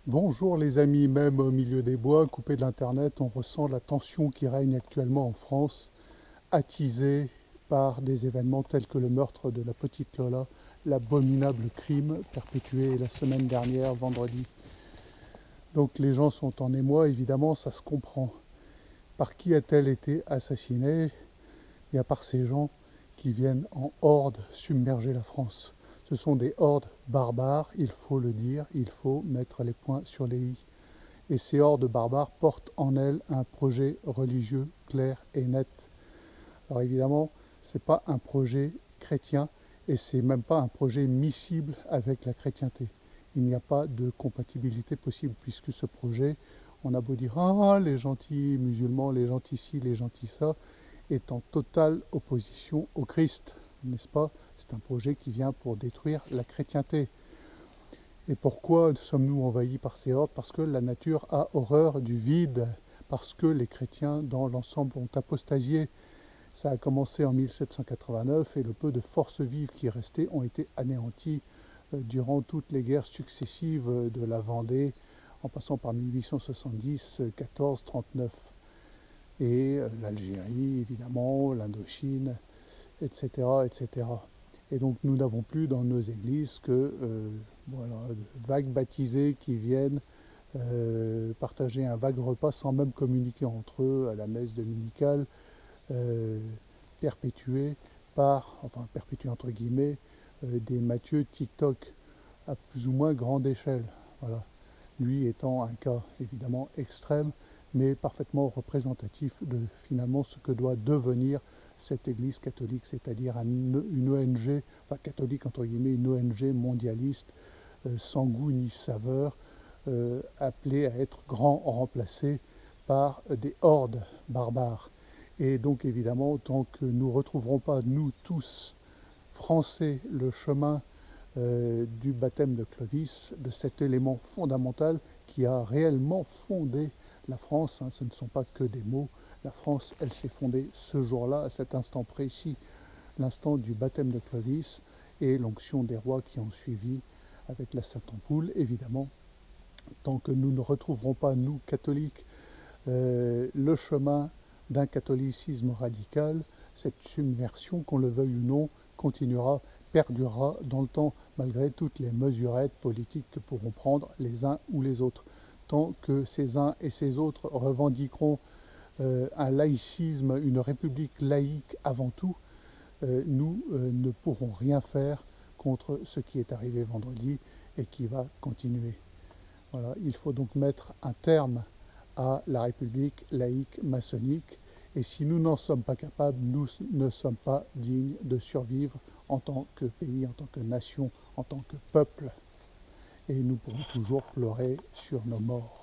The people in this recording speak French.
Bonjour les amis, même au milieu des bois, coupés de l'internet, on ressent la tension qui règne actuellement en France, attisée par des événements tels que le meurtre de la petite Lola, l'abominable crime perpétué la semaine dernière, vendredi. Donc les gens sont en émoi, évidemment, ça se comprend. Par qui a-t-elle été assassinée? Et à part ces gens qui viennent en horde submerger la France. Ce sont des hordes barbares, il faut le dire, il faut mettre les points sur les i. Et ces hordes barbares portent en elles un projet religieux clair et net. Alors évidemment, ce n'est pas un projet chrétien et ce n'est même pas un projet miscible avec la chrétienté. Il n'y a pas de compatibilité possible puisque ce projet, on a beau dire ah les gentils musulmans, les gentils ci, les gentils ça, est en totale opposition au Christ, n'est-ce pas? C'est un projet qui vient pour détruire la chrétienté. Et pourquoi sommes-nous envahis par ces hordes? Parce que la nature a horreur du vide, parce que les chrétiens dans l'ensemble ont apostasié. Ça a commencé en 1789 et le peu de forces vives qui restaient ont été anéanties durant toutes les guerres successives de la Vendée, en passant par 1870, 14, 39. Et l'Algérie, évidemment, l'Indochine, etc., etc. Et donc nous n'avons plus dans nos églises que voilà, de vagues baptisés qui viennent partager un vague repas sans même communiquer entre eux à la messe dominicale, euh, perpétuée par, enfin perpétuée entre guillemets, des Mathieu TikTok à plus ou moins grande échelle. Voilà. Lui étant un cas évidemment extrême, mais parfaitement représentatif de finalement ce que doit devenir cette Église catholique, c'est-à-dire une ONG, enfin catholique entre guillemets, une ONG mondialiste, sans goût ni saveur, appelée à être grand remplacée par des hordes barbares. Et donc évidemment, tant que nous ne retrouverons pas, nous tous, Français, le chemin du baptême de Clovis, de cet élément fondamental qui a réellement fondé la France, hein, ce ne sont pas que des mots, la France, elle s'est fondée ce jour-là, à cet instant précis, l'instant du baptême de Clovis et l'onction des rois qui ont suivi avec la Sainte Ampoule, évidemment. Tant que nous ne retrouverons pas, nous, catholiques, le chemin d'un catholicisme radical, cette submersion, qu'on le veuille ou non, continuera, perdurera dans le temps, malgré toutes les mesurettes politiques que pourront prendre les uns ou les autres. Tant que ces uns et ces autres revendiqueront un laïcisme, une république laïque avant tout, nous ne pourrons rien faire contre ce qui est arrivé vendredi et qui va continuer. Voilà, il faut donc mettre un terme à la République laïque maçonnique. Et si nous n'en sommes pas capables, nous ne sommes pas dignes de survivre en tant que pays, en tant que nation, en tant que peuple. Et nous pourrons toujours pleurer sur nos morts.